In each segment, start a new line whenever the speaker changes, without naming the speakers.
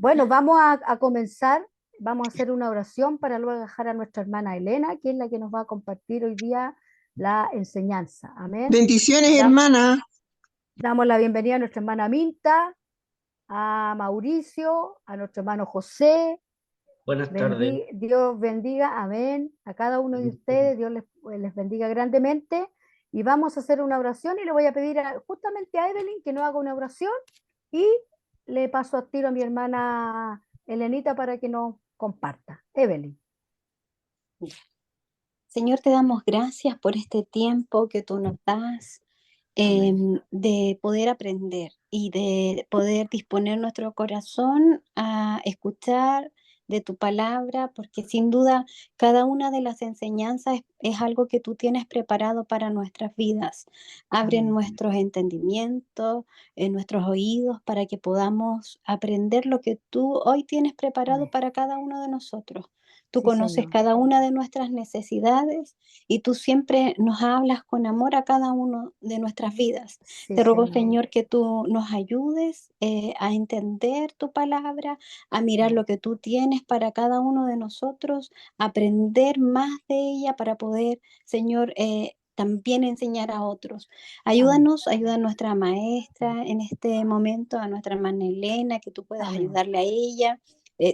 Bueno, vamos a comenzar, vamos a hacer una oración para luego dejar a nuestra hermana Elena, que es la que nos va a compartir hoy día la enseñanza. Amén.
Bendiciones,
Dam-
hermana.
Damos la bienvenida a nuestra hermana Minta, a Mauricio, a nuestro hermano José.
Buenas tardes.
Dios bendiga, amén, a cada uno de ustedes, Dios les bendiga grandemente. Y vamos a hacer una oración y le voy a pedir justamente a Evelyn que nos haga una oración y le paso a tiro a mi hermana Elenita para que nos comparta. Evelyn.
Señor, te damos gracias por este tiempo que tú nos das de poder aprender y de poder disponer nuestro corazón a escuchar de tu palabra, porque sin duda cada una de las enseñanzas es algo que tú tienes preparado para nuestras vidas. Abre
Amén.
nuestros entendimientos, nuestros oídos, para que podamos aprender lo que tú hoy tienes preparado
Amén.
para cada uno de nosotros. Tú
Sí,
conoces
Señor.
cada una de nuestras necesidades y tú siempre nos hablas con amor a cada uno de nuestras vidas.
Sí,
Te ruego,
Señor.
Señor, que tú nos ayudes a entender tu palabra, a mirar lo que tú tienes para cada uno de nosotros, aprender más de ella para poder, Señor, también enseñar a otros. Ayúdanos, ayuda a nuestra maestra en este momento, a nuestra hermana Elena, que tú puedas
Amén.
ayudarle a ella.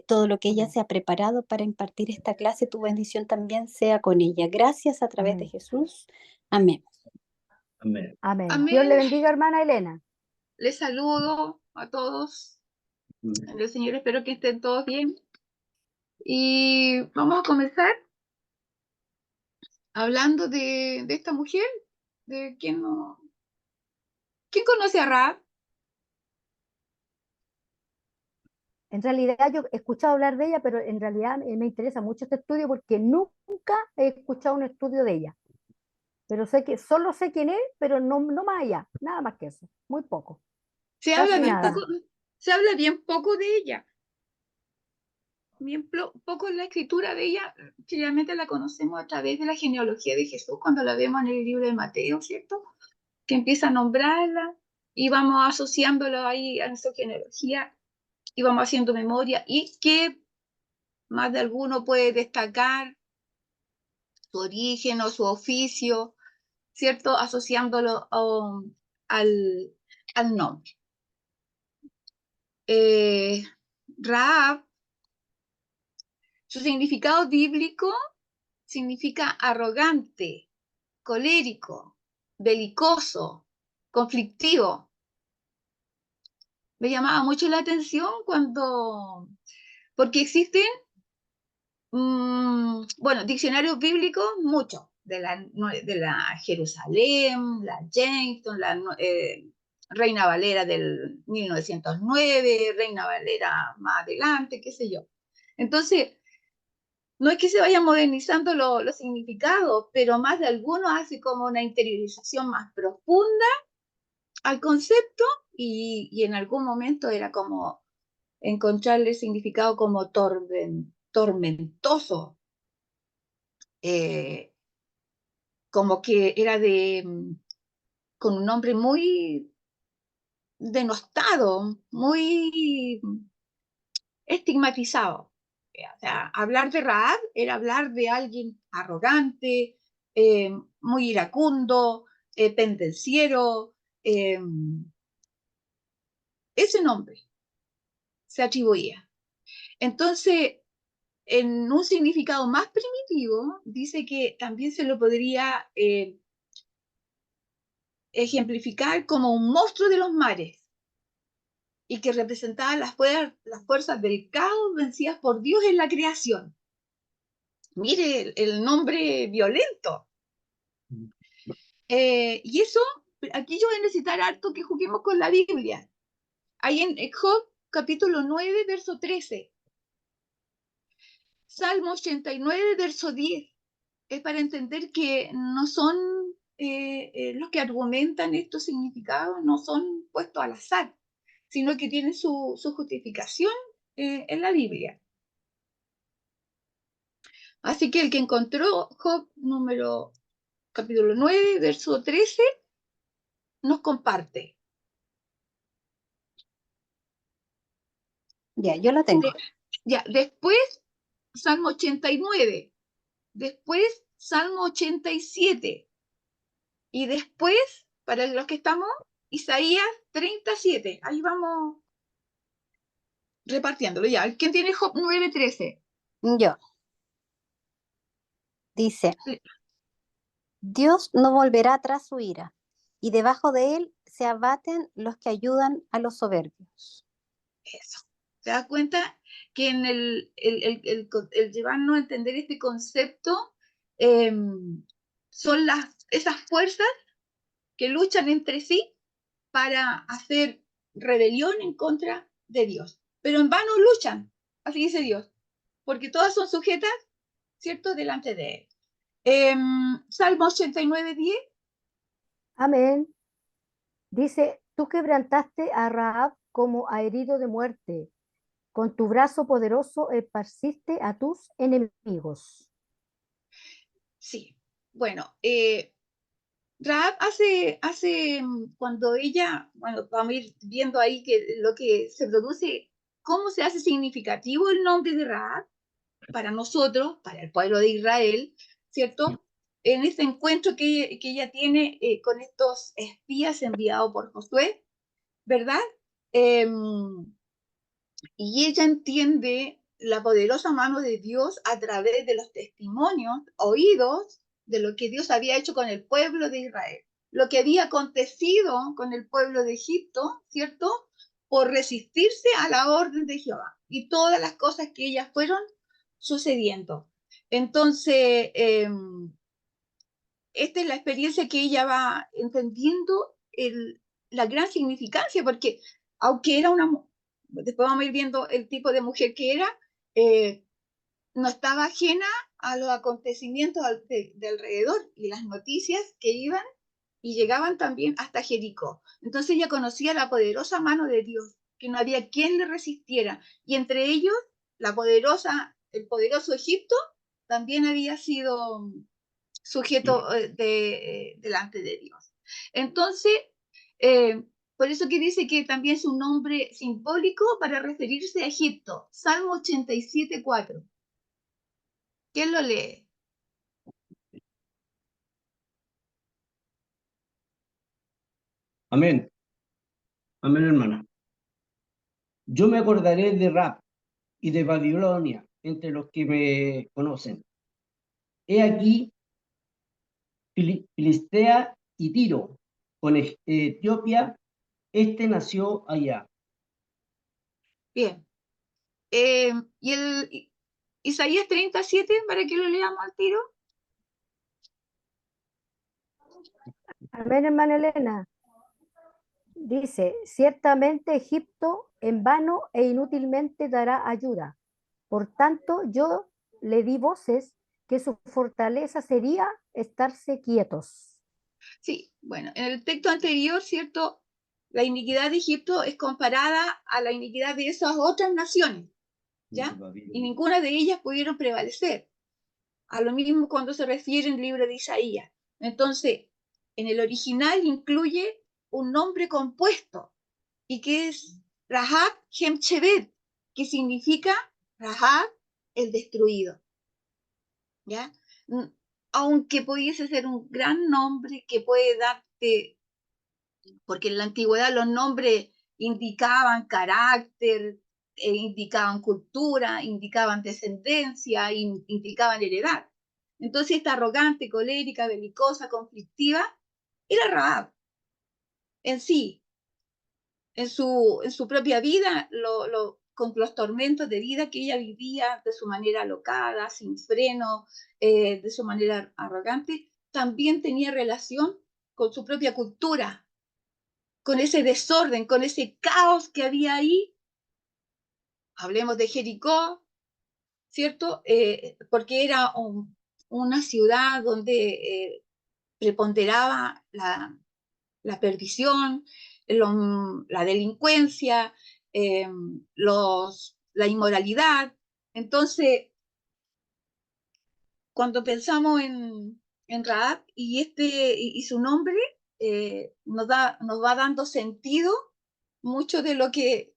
Todo lo que ella
Amén.
se ha preparado para impartir esta clase, tu bendición también sea con ella. Gracias a través de
Amén.
Jesús. Amén.
Amén.
Amén.
Amén.
Dios le bendiga, hermana Elena.
Les saludo a todos. El Señor, espero que estén todos bien. Y vamos a comenzar hablando de esta mujer, de quién no. ¿Quién conoce a Rahab?
En realidad yo he escuchado hablar de ella, pero en realidad me interesa mucho este estudio porque nunca he escuchado un estudio de ella. Pero solo sé quién es, pero no más allá, nada más que eso, muy poco.
Se
Casi
habla bien
nada.
poco, se habla bien poco de ella. Bien poco en la escritura de ella. Generalmente la conocemos a través de la genealogía de Jesús, cuando la vemos en el libro de Mateo, ¿cierto? Que empieza a nombrarla y vamos asociándolo ahí a su genealogía y vamos haciendo memoria y que más de alguno puede destacar su origen o su oficio, ¿cierto? Asociándolo al nombre. Rahab, su significado bíblico significa arrogante, colérico, belicoso, conflictivo. Me llamaba mucho la atención porque existen, bueno, diccionarios bíblicos, muchos, de la Jerusalén, la Jameson, Reina Valera del 1909, Reina Valera más adelante, qué sé yo. Entonces, no es que se vayan modernizando los significados, pero más de algunos hace como una interiorización más profunda al concepto y en algún momento era como encontrarle significado como tormentoso, como que era con un nombre muy denostado, muy estigmatizado. O sea, hablar de Rahab era hablar de alguien arrogante, muy iracundo, pendenciero. Ese nombre se atribuía. Entonces, en un significado más primitivo, dice que también se lo podría ejemplificar como un monstruo de los mares y que representaba las fuerzas del caos vencidas por Dios en la creación. Mire el nombre violento. Y eso, aquí yo voy a necesitar harto que juguemos con la Biblia. Ahí en Job, capítulo 9, verso 13. Salmo 89, verso 10. Es para entender que no son los que argumentan estos significados, no son puestos al azar, sino que tienen su justificación en la Biblia. Así que el que encontró Job capítulo 9, verso 13, nos comparte.
Ya, yo la tengo.
Ya, después Salmo 89, después Salmo 87, y después, para los que estamos, Isaías 37. Ahí vamos repartiéndolo ya. ¿Quién tiene Job 9:13?
Yo. Dice,
Sí.
Dios no volverá tras su ira, y debajo de él se abaten los que ayudan a los soberbios.
Eso. ¿Te das cuenta que en el llevarnos a entender este concepto son esas fuerzas que luchan entre sí para hacer rebelión en contra de Dios? Pero en vano luchan, así dice Dios, porque todas son sujetas, ¿cierto?, delante de él. Salmo 89:10.
Amén. Dice, tú quebrantaste a Rahab como a herido de muerte. Con tu brazo poderoso esparciste a tus enemigos.
Sí, bueno, Rahab cuando ella, bueno, vamos a ir viendo ahí que lo que se produce, cómo se hace significativo el nombre de Rahab para nosotros, para el pueblo de Israel, ¿cierto? En este encuentro que ella tiene con estos espías enviados por Josué, ¿verdad? Y ella entiende la poderosa mano de Dios a través de los testimonios oídos de lo que Dios había hecho con el pueblo de Israel, lo que había acontecido con el pueblo de Egipto, ¿cierto? Por resistirse a la orden de Jehová y todas las cosas que ellas fueron sucediendo. Entonces, esta es la experiencia que ella va entendiendo la gran significancia, porque aunque era después vamos a ir viendo el tipo de mujer que era, no estaba ajena a los acontecimientos de alrededor y las noticias que iban y llegaban también hasta Jericó. Entonces ella conocía la poderosa mano de Dios, que no había quien le resistiera, y entre ellos el poderoso Egipto también había sido sujeto delante de Dios. Entonces, por eso que dice que también es un nombre simbólico para referirse a Egipto. Salmo 87:4. ¿Quién lo lee?
Amén. Amén, hermana. Yo me acordaré de Rab y de Babilonia entre los que me conocen. He aquí Filistea y Tiro, con Etiopía, nació allá.
Bien. Y el Isaías 37, para que lo leamos al tiro.
Amén, hermana Elena. Dice, ciertamente Egipto en vano e inútilmente dará ayuda. Por tanto, yo le di voces que su fortaleza sería estarse quietos.
Sí, bueno, en el texto anterior, ¿cierto? La iniquidad de Egipto es comparada a la iniquidad de esas otras naciones, ¿ya? Y ninguna de ellas pudieron prevalecer. A lo mismo cuando se refiere en el libro de Isaías. Entonces, en el original incluye un nombre compuesto, y que es Rahab Hemchebet, que significa Rahab el destruido, ¿ya? Aunque pudiese ser un gran nombre que puede darte, porque en la antigüedad los nombres indicaban carácter, indicaban cultura, indicaban descendencia, indicaban heredad. Entonces esta arrogante, colérica, belicosa, conflictiva, era Rahab en sí, en su propia vida, con los tormentos de vida que ella vivía de su manera alocada, sin freno, de su manera arrogante, también tenía relación con su propia cultura, con ese desorden, con ese caos que había ahí. Hablemos de Jericó, ¿cierto? Porque era una ciudad donde preponderaba la perdición, la delincuencia, la inmoralidad. Entonces, cuando pensamos en Rahab y su nombre, nos va dando sentido mucho de lo que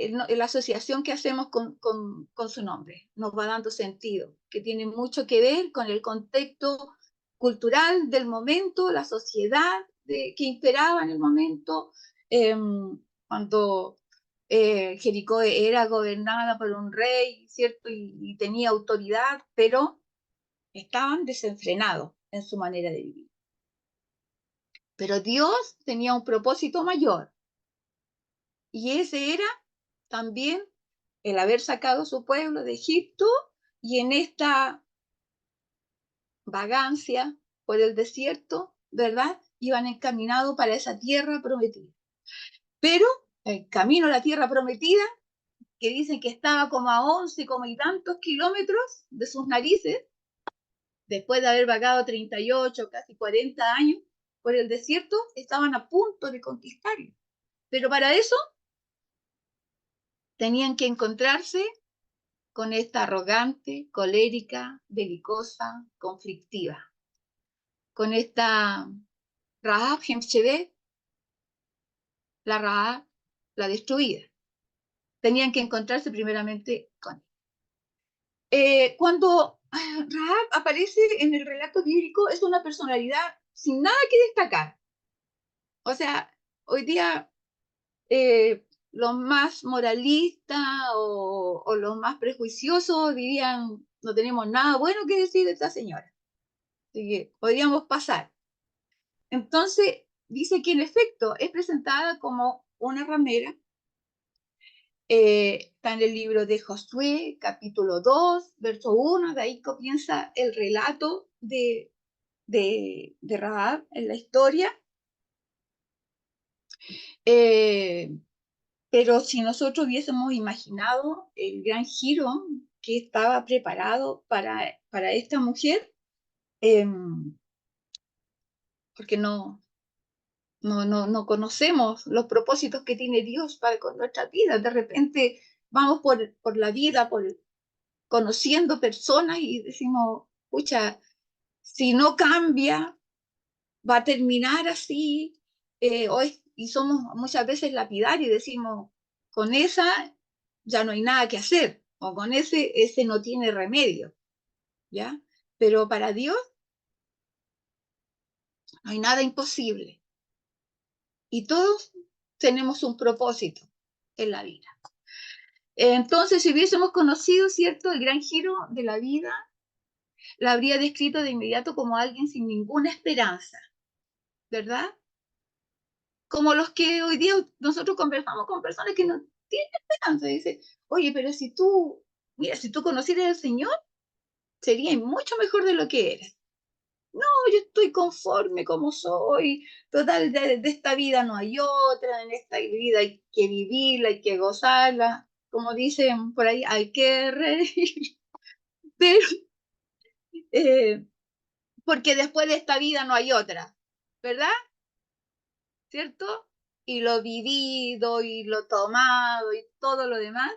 la asociación que hacemos con su nombre nos va dando sentido, que tiene mucho que ver con el contexto cultural del momento, la sociedad que imperaba en el momento, cuando Jericó era gobernada por un rey, ¿cierto? Y tenía autoridad, pero estaban desenfrenados en su manera de vivir. Pero Dios tenía un propósito mayor, y ese era también el haber sacado a su pueblo de Egipto, y en esta vagancia por el desierto, ¿verdad? Iban encaminados para esa tierra prometida. Pero el camino a la tierra prometida, que dicen que estaba como a 11, como y tantos kilómetros de sus narices, después de haber vagado 38, casi 40 años por el desierto, estaban a punto de conquistarlo. Pero para eso tenían que encontrarse con esta arrogante, colérica, belicosa, conflictiva, con esta Rahab Hemshebet, la Rahab, la destruida. Tenían que encontrarse primeramente con él. Cuando Rahab aparece en el relato bíblico, es una personalidad sin nada que destacar. O sea, hoy día los más moralistas o los más prejuiciosos dirían, no tenemos nada bueno que decir de esta señora. Así que podríamos pasar. Entonces, dice que en efecto es presentada como una ramera. Está en el libro de Josué, capítulo 2, verso 1, de ahí comienza el relato de Rahab en la historia. Pero si nosotros hubiésemos imaginado el gran giro que estaba preparado para esta mujer, porque no conocemos los propósitos que tiene Dios para con nuestra vida. De repente vamos por la vida, conociendo personas y decimos, pucha, si no cambia, va a terminar así. Y somos muchas veces lapidarios y decimos, con esa ya no hay nada que hacer, o con ese no tiene remedio, ¿ya? Pero para Dios no hay nada imposible. Y todos tenemos un propósito en la vida. Entonces, si hubiésemos conocido, ¿cierto?, el gran giro de la vida, la habría descrito de inmediato como alguien sin ninguna esperanza, ¿verdad? Como los que hoy día nosotros conversamos con personas que no tienen esperanza. Dice, oye, pero si tú conocieras al Señor, serías mucho mejor de lo que eres. No, yo estoy conforme como soy. Total, de esta vida no hay otra, en esta vida hay que vivirla, hay que gozarla. Como dicen por ahí, hay que reír. Pero, porque después de esta vida no hay otra, ¿verdad? ¿Cierto? Y lo vivido y lo tomado y todo lo demás,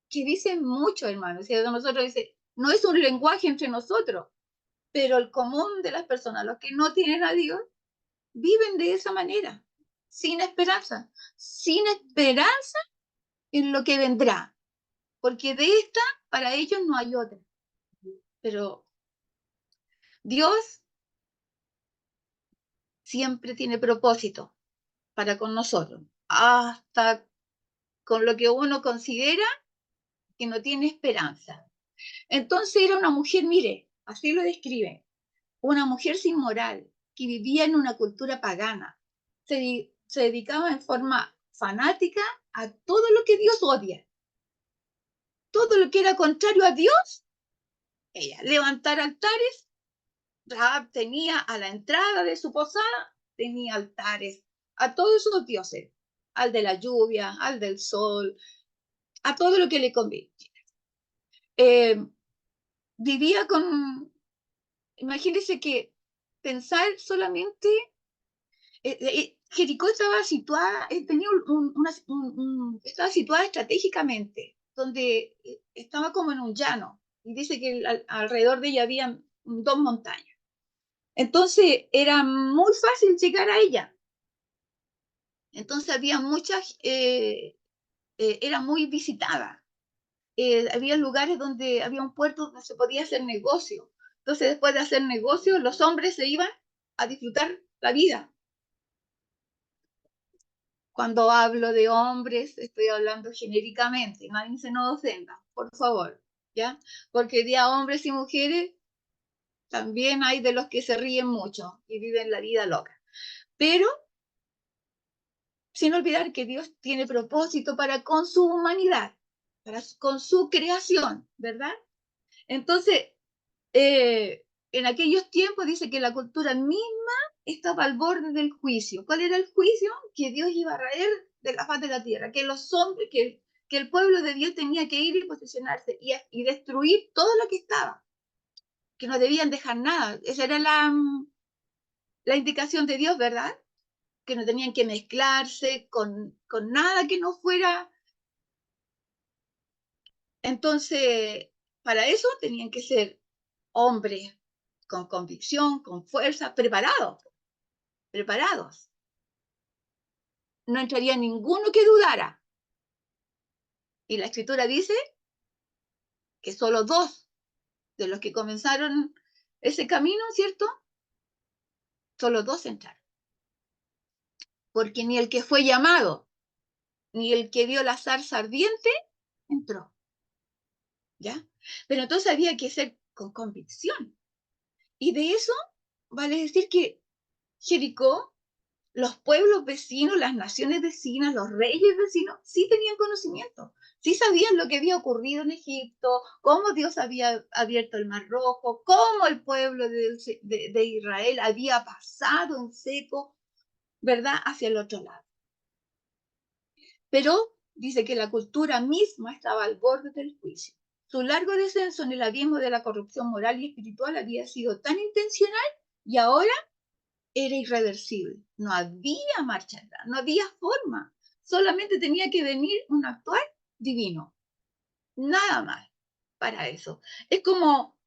que dicen mucho, hermano. Si nosotros dice, no es un lenguaje entre nosotros, pero el común de las personas, los que no tienen a Dios, viven de esa manera, sin esperanza en lo que vendrá, porque de esta para ellos no hay otra. Pero Dios siempre tiene propósito para con nosotros, hasta con lo que uno considera que no tiene esperanza. Entonces era una mujer, mire, así lo describe, una mujer sin moral, que vivía en una cultura pagana, se dedicaba en forma fanática a todo lo que Dios odia, todo lo que era contrario a Dios. Ella levantar altares. Rahab tenía a la entrada de su posada, tenía altares a todos esos dioses, al de la lluvia, al del sol, a todo lo que le convenía. Vivía con, imagínense que pensar solamente, Jericó estaba situada, estaba situada estratégicamente, donde estaba como en un llano, y dice que alrededor de ella había 2 montañas. Entonces era muy fácil llegar a ella. Entonces había muchas era muy visitada. Había lugares donde había un puerto donde se podía hacer negocio. Entonces, después de hacer negocio, los hombres se iban a disfrutar la vida. Cuando hablo de hombres, estoy hablando genéricamente, nadie se nos ofenda, por favor, ¿ya? Porque de hombres y mujeres también hay de los que se ríen mucho y viven la vida loca. Pero sin olvidar que Dios tiene propósito para con su humanidad, con su creación, ¿verdad? Entonces, en aquellos tiempos dice que la cultura misma estaba al borde del juicio. ¿Cuál era el juicio? Que Dios iba a raer de la faz de la tierra, que los hombres, que el pueblo de Dios tenía que ir y posicionarse y destruir todo lo que estaba, que no debían dejar nada. Esa era la indicación de Dios, ¿verdad? Que no tenían que mezclarse con nada que no fuera. Entonces, para eso tenían que ser hombres con convicción, con fuerza, preparados. No entraría ninguno que dudara. Y la escritura dice que solo 2 de los que comenzaron ese camino, ¿cierto? Solo 2 entraron. Porque ni el que fue llamado, ni el que vio la zarza ardiente, entró. ¿Ya? Pero entonces había que ser con convicción. Y de eso vale decir que Jericó, los pueblos vecinos, las naciones vecinas, los reyes vecinos, sí tenían conocimiento, sí sabían lo que había ocurrido en Egipto, cómo Dios había abierto el Mar Rojo, cómo el pueblo de Israel había pasado en seco, ¿verdad?, hacia el otro lado. Pero dice que la cultura misma estaba al borde del juicio. Su largo descenso en el abismo de la corrupción moral y espiritual había sido tan intencional y ahora era irreversible. No había marcha atrás, no había forma. Solamente tenía que venir un actuar divino. Nada más para eso. Es como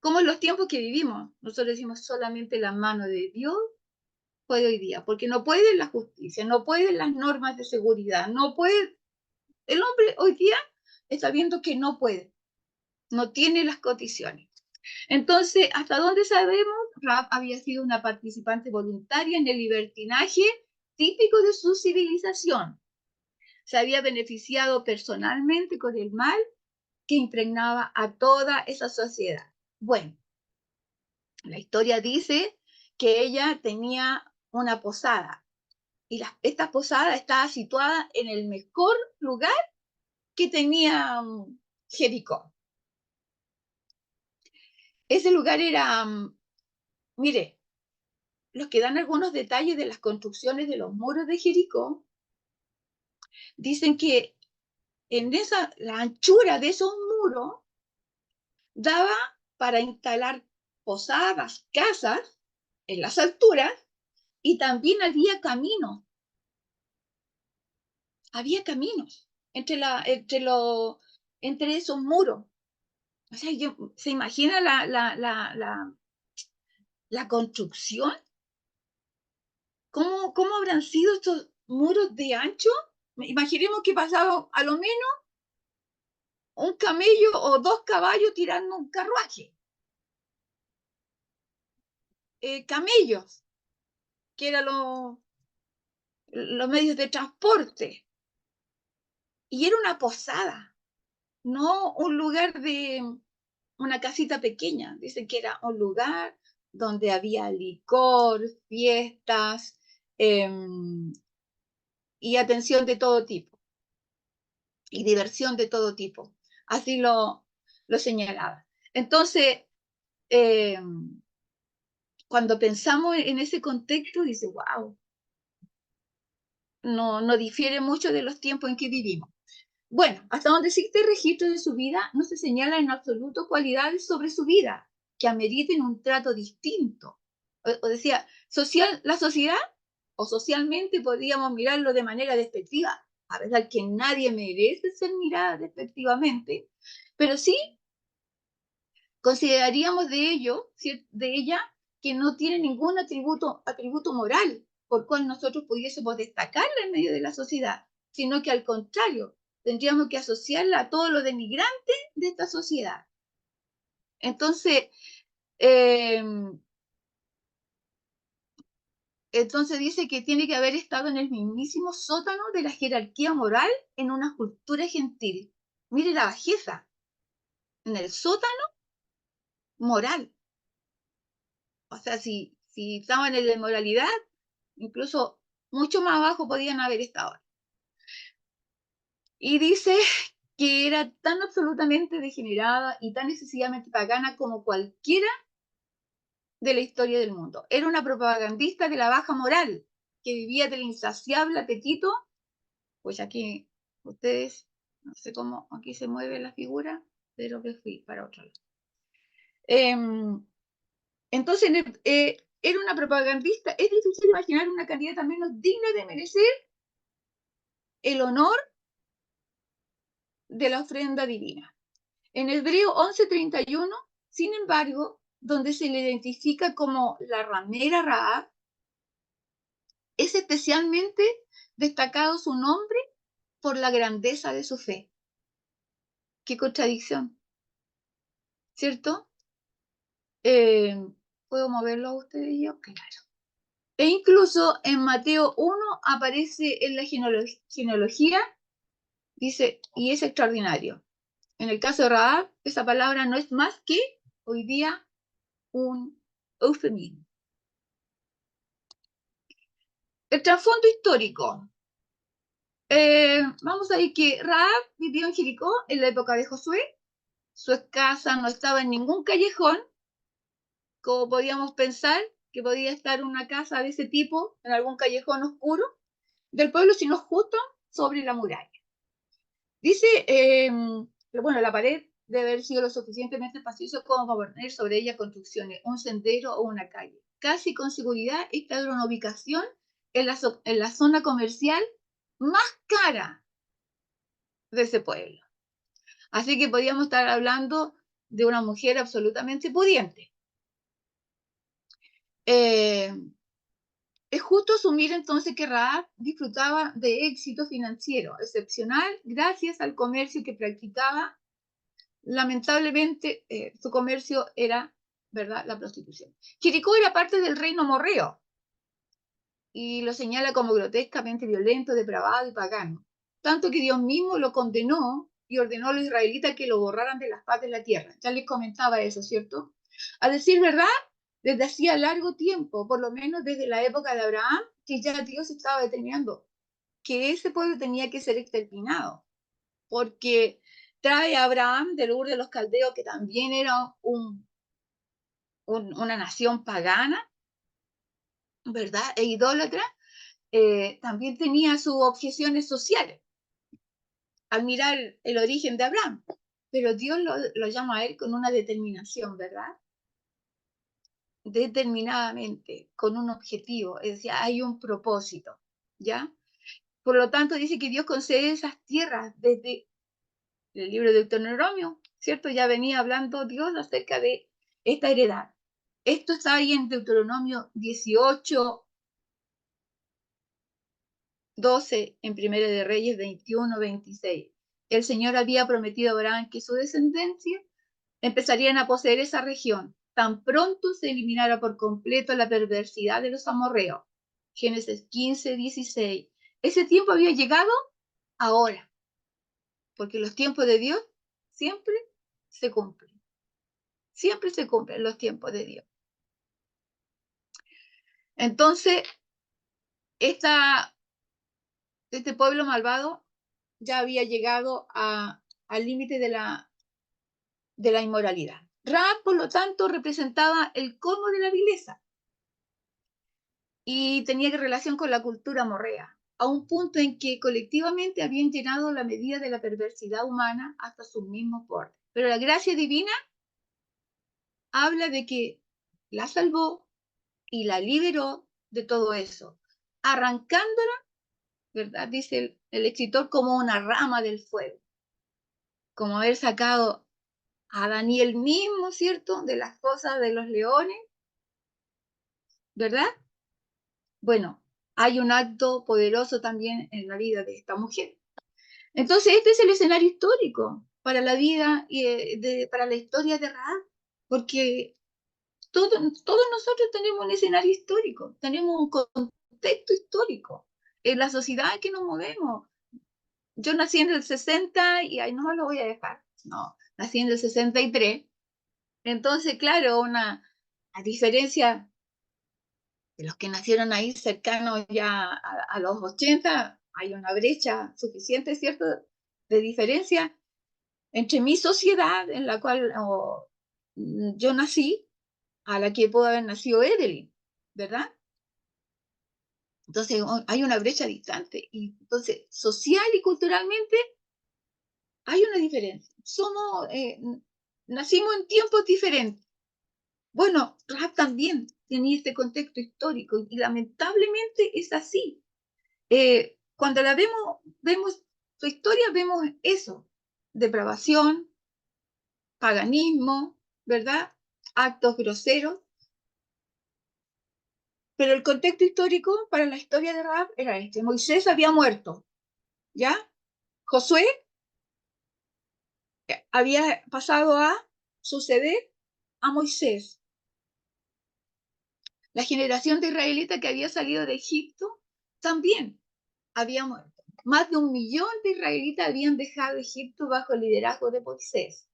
en los tiempos que vivimos. Nosotros decimos solamente la mano de Dios puede hoy día, porque no puede la justicia, no pueden las normas de seguridad, no puede. El hombre hoy día está viendo que no puede, no tiene las condiciones. Entonces, ¿hasta dónde sabemos? Rahab había sido una participante voluntaria en el libertinaje típico de su civilización. Se había beneficiado personalmente con el mal que impregnaba a toda esa sociedad. Bueno, la historia dice que ella tenía una posada y esta posada estaba situada en el mejor lugar que tenía Jericó. Ese lugar era, mire, los que dan algunos detalles de las construcciones de los muros de Jericó, dicen que la anchura de esos muros daba para instalar posadas, casas en las alturas, y también había caminos entre esos muros. O sea, ¿se imagina la construcción? ¿Cómo habrán sido estos muros de ancho? Imaginemos que pasaba a lo menos un camello o 2 caballos tirando un carruaje. Camellos, que eran los medios de transporte. Y era una posada, no un lugar de una casita pequeña. Dicen que era un lugar donde había licor, fiestas y atención de todo tipo. Y diversión de todo tipo. Así lo señalaba. Entonces, cuando pensamos en ese contexto, dice, wow, no difiere mucho de los tiempos en que vivimos. Bueno, hasta donde existe registro de su vida, no se señala en absoluto cualidades sobre su vida que ameriten un trato distinto. O decía, la sociedad, o socialmente podríamos mirarlo de manera despectiva, a pesar que nadie merece ser mirada despectivamente, pero sí consideraríamos de ella, que no tiene ningún atributo moral por cual nosotros pudiésemos destacarla en medio de la sociedad. sino que al contrario, tendríamos que asociarla a todo lo denigrante de esta sociedad. Entonces, entonces dice que tiene que haber estado en el mismísimo sótano de la jerarquía moral en una cultura gentil. Mire la bajeza, en el sótano moral. O sea, si estaban en la inmoralidad, incluso mucho más abajo podían haber estado. Y dice que era tan absolutamente degenerada y tan excesivamente pagana como cualquiera de la historia del mundo. Era una propagandista de la baja moral, que vivía del insaciable apetito. Pues aquí ustedes, no sé cómo aquí se mueve la figura, pero que fui para otro lado. Entonces, era una propagandista. Es difícil imaginar una candidata menos digna de merecer el honor de la ofrenda divina. En Hebreo 11:31, sin embargo, donde se le identifica como la ramera Rahab, es especialmente destacado su nombre por la grandeza de su fe. Qué contradicción, ¿cierto? ¿Puedo moverlo a ustedes y yo? Claro. E incluso en Mateo 1 aparece en la genealogía, dice, y es extraordinario. En el caso de Rahab, esa palabra no es más que hoy día un eufemismo. El trasfondo histórico. Vamos a ver que Rahab vivió en Jericó en la época de Josué. Su casa no estaba en ningún callejón, como podíamos pensar que podía estar una casa de ese tipo en algún callejón oscuro del pueblo, sino justo sobre la muralla. Dice, bueno, la pared debe haber sido lo suficientemente espaciosa como para poner sobre ella construcciones, un sendero o una calle. Casi con seguridad esta era una ubicación en la zona comercial más cara de ese pueblo. Así que podíamos estar hablando de una mujer absolutamente pudiente. Es justo asumir entonces que Rahab disfrutaba de éxito financiero excepcional gracias al comercio que practicaba. Lamentablemente, su comercio era, ¿verdad?, la prostitución. Jericó era parte del reino amorreo y lo señala como grotescamente violento, depravado y pagano. Tanto que Dios mismo lo condenó y ordenó a los israelitas que lo borraran de las faz de la tierra. Ya les comentaba eso, ¿cierto? A decir verdad, desde hacía largo tiempo, por lo menos desde la época de Abraham, que ya Dios estaba determinando que ese pueblo tenía que ser exterminado, porque trae a Abraham del Ur de los Caldeos, que también era una nación pagana, ¿verdad? E idólatra, también tenía sus objeciones sociales al mirar el origen de Abraham, pero Dios lo llama a él con una determinación, ¿verdad? Determinadamente, con un objetivo, es decir, hay un propósito, ¿ya? Por lo tanto, dice que Dios concede esas tierras desde el libro de Deuteronomio, ¿cierto? Ya venía hablando Dios acerca de esta heredad. Esto está ahí en Deuteronomio 18, 12, en Primera de Reyes 21, 26. El Señor había prometido a Abraham que su descendencia empezarían a poseer esa región, tan pronto se eliminara por completo la perversidad de los amorreos. Génesis 15, 16. Ese tiempo había llegado ahora, porque los tiempos de Dios siempre se cumplen. Siempre se cumplen los tiempos de Dios. Entonces, este pueblo malvado ya había llegado al límite de la inmoralidad. Rahab, por lo tanto, representaba el colmo de la vileza y tenía relación con la cultura amorrea, a un punto en que colectivamente habían llenado la medida de la perversidad humana hasta sus mismos bordes. Pero la gracia divina habla de que la salvó y la liberó de todo eso, arrancándola, ¿verdad? Dice el escritor, como una rama del fuego, como haber sacado a Daniel mismo, ¿cierto?, de las fosas de los leones, ¿verdad? Bueno, hay un acto poderoso también en la vida de esta mujer. Entonces, este es el escenario histórico para la vida y para la historia de Rahab, porque todos nosotros tenemos un escenario histórico, tenemos un contexto histórico en la sociedad en que nos movemos. Yo nací en el 60 y ahí no me lo voy a dejar, no, nací en el 63. Entonces, claro, a diferencia de los que nacieron ahí cercanos ya a los 80, hay una brecha suficiente, ¿cierto?, de diferencia entre mi sociedad en la cual yo nací, a la que pudo haber nacido Evelyn, ¿verdad? Entonces hay una brecha distante. Y entonces, social y culturalmente, hay una diferencia. Nacimos en tiempos diferentes. Bueno, Rahab también tenía este contexto histórico y lamentablemente es así. Cuando la vemos su historia, vemos eso: depravación, paganismo, ¿verdad? Actos groseros. Pero el contexto histórico para la historia de Rahab era este: Moisés había muerto, ¿ya? Josué había pasado a suceder a Moisés. La generación de israelitas que había salido de Egipto también había muerto. Más de 1 millón de israelitas habían dejado Egipto bajo el liderazgo de Moisés.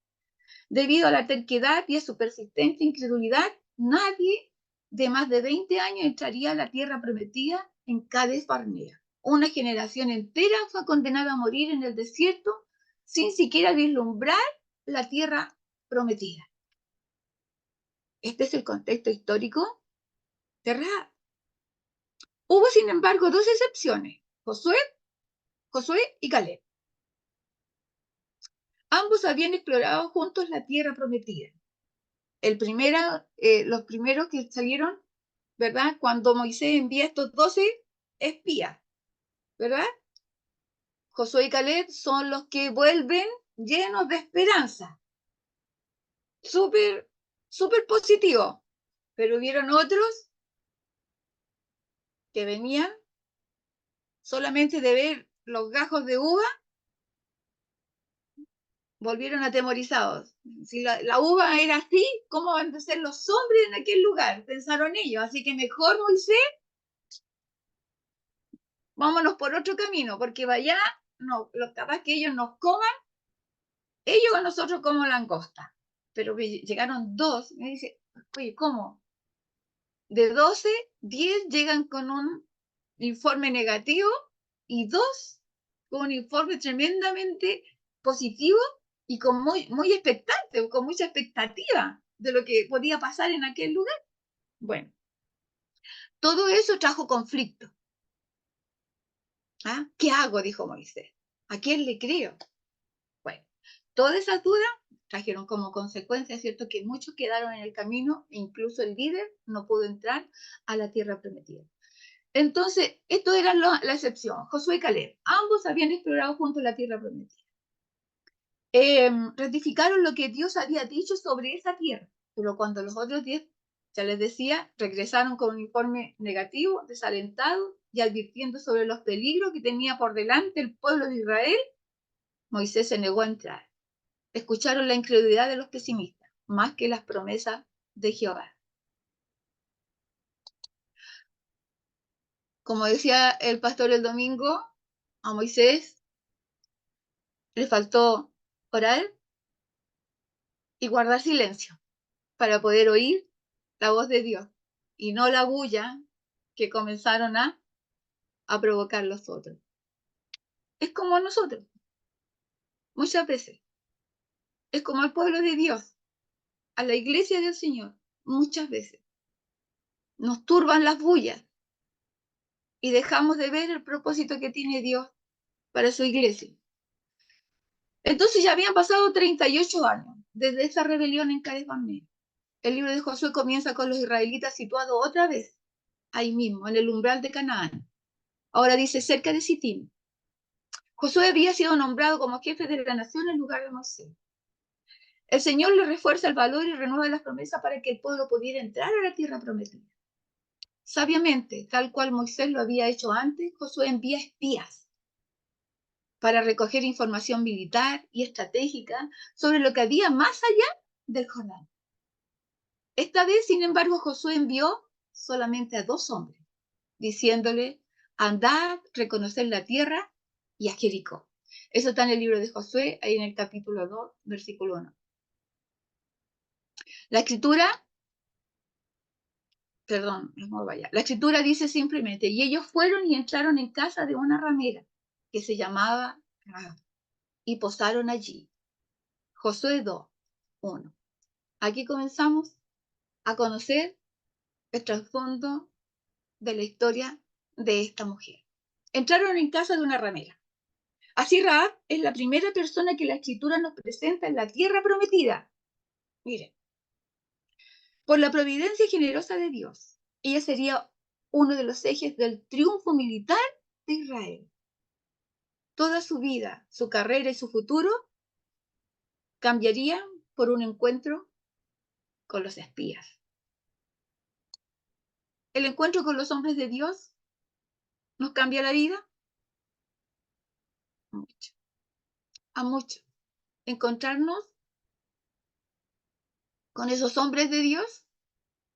Debido a la terquedad y a su persistente incredulidad, nadie de más de 20 años entraría a la tierra prometida en Cades Barnea. Una generación entera fue condenada a morir en el desierto sin siquiera vislumbrar la tierra prometida. Este es el contexto histórico de Rahab. Hubo, sin embargo, 2 excepciones: Josué y Caleb. Ambos habían explorado juntos la tierra prometida. Los primeros que salieron, ¿verdad?, cuando Moisés envía estos 12 espías, ¿verdad? Josué y Caleb son los que vuelven llenos de esperanza. Súper, súper positivo. Pero hubieron otros que venían solamente de ver los gajos de uva, volvieron atemorizados. Si la uva era así, ¿cómo van a ser los hombres en aquel lugar? Pensaron ellos. Así que mejor, Moisés, vámonos por otro camino, porque vaya, no, capaz que ellos nos coman, ellos a nosotros como langosta. Pero llegaron 2, me dice, oye, ¿cómo? De 12, 10 llegan con un informe negativo y 2 con un informe tremendamente positivo y con muy expectante, con mucha expectativa de lo que podía pasar en aquel lugar. Bueno, todo eso trajo conflicto. ¿Ah? ¿Qué hago?, dijo Moisés. ¿A quién le creo? Bueno, todas esas dudas trajeron como consecuencia, ¿cierto?, que muchos quedaron en el camino e incluso el líder no pudo entrar a la tierra prometida. Entonces, esto era la excepción. Josué y Caleb, ambos habían explorado juntos la tierra prometida. Ratificaron lo que Dios había dicho sobre esa tierra, pero cuando los otros 10, ya les decía, regresaron con un informe negativo, desalentados y advirtiendo sobre los peligros que tenía por delante el pueblo de Israel, Moisés se negó a entrar. Escucharon la incredulidad de los pesimistas, más que las promesas de Jehová. Como decía el pastor el domingo, a Moisés le faltó orar y guardar silencio para poder oír la voz de Dios y no la bulla que comenzaron a provocar los otros. Es como nosotros, muchas veces. Es como el pueblo de Dios, a la iglesia del Señor, muchas veces. Nos turban las bullas y dejamos de ver el propósito que tiene Dios para su iglesia. Entonces ya habían pasado 38 años desde esa rebelión en Cades Barnea. El libro de Josué comienza con los israelitas situados otra vez ahí mismo, en el umbral de Canaán. Ahora dice cerca de Sitim. Josué había sido nombrado como jefe de la nación en lugar de Moisés. El Señor le refuerza el valor y renueva las promesas para que el pueblo pudiera entrar a la tierra prometida. Sabiamente, tal cual Moisés lo había hecho antes, Josué envía espías para recoger información militar y estratégica sobre lo que había más allá del Jordán. Esta vez, sin embargo, Josué envió solamente a 2 hombres, diciéndole: andad, reconocer la tierra y a Jericó. Eso está en el libro de Josué, ahí en el capítulo 2, versículo 1. La escritura dice simplemente: y ellos fueron y entraron en casa de una ramera que se llamaba Rahab, y posaron allí. Josué 2, 1. Aquí comenzamos a conocer el trasfondo de la historia de esta mujer. Entraron en casa de una ramera. Así Rahab es la primera persona que la escritura nos presenta en la tierra prometida. Miren, por la providencia generosa de Dios, ella sería uno de los ejes del triunfo militar de Israel. Toda su vida, su carrera y su futuro cambiarían por un encuentro con los espías. El encuentro con los hombres de Dios nos cambia la vida mucho, a mucho. Encontrarnos con esos hombres de Dios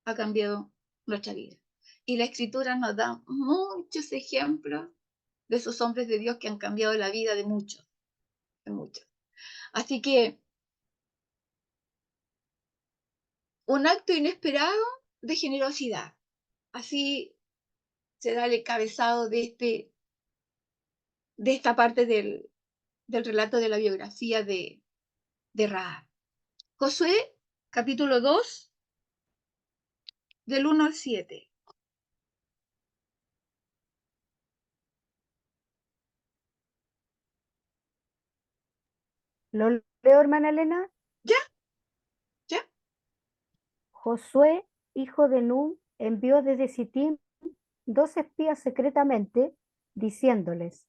ha cambiado nuestra vida. Y la escritura nos da muchos ejemplos de esos hombres de Dios que han cambiado la vida de muchos, de muchos. Así que un acto inesperado de generosidad. Así se da el encabezado de esta parte del relato de la biografía de Rahab. Josué, capítulo 2, del 1 al 7.
¿Lo leo, hermana Elena?
¿Ya?
Josué, hijo de Nun, envió desde Sittim 2 espías secretamente, diciéndoles: